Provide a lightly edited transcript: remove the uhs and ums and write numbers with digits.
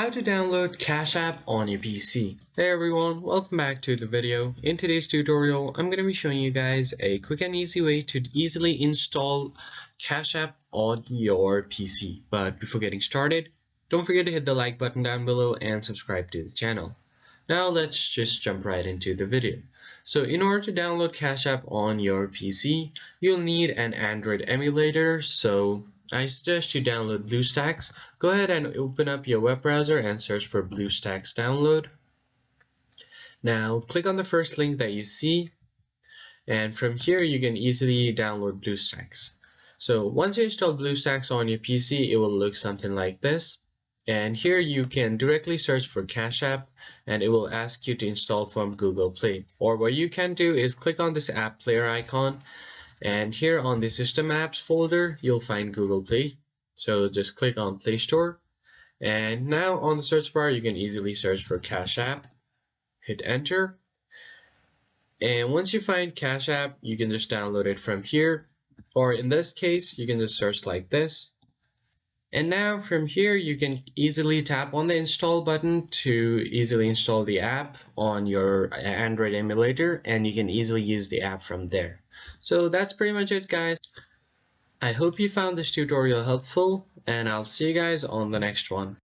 How to download Cash App on your PC. Hey everyone, welcome back to the video. In today's tutorial, I'm going to be showing you guys a quick and easy way to easily install Cash App on your PC. But before getting started, don't forget to hit the like button down below and subscribe to the channel. Now let's just jump right into the video. So in order to download Cash App on your PC, you'll need an Android emulator. So I suggest you download BlueStacks. Go ahead and open up your web browser and search for BlueStacks download. Now click on the first link that you see, and from here you can easily download BlueStacks. So once you install BlueStacks on your PC, it will look something like this. And here you can directly search for Cash App and it will ask you to install from Google Play. Or what you can do is click on this app player icon, and here on the System Apps folder, you'll find Google Play. So just click on Play Store. And now on the search bar, you can easily search for Cash App. Hit enter. And once you find Cash App, you can just download it from here. Or in this case, you can just search like this. And now from here, you can easily tap on the install button to easily install the app on your Android emulator, and you can easily use the app from there. So that's pretty much it, guys. I hope you found this tutorial helpful, and I'll see you guys on the next one.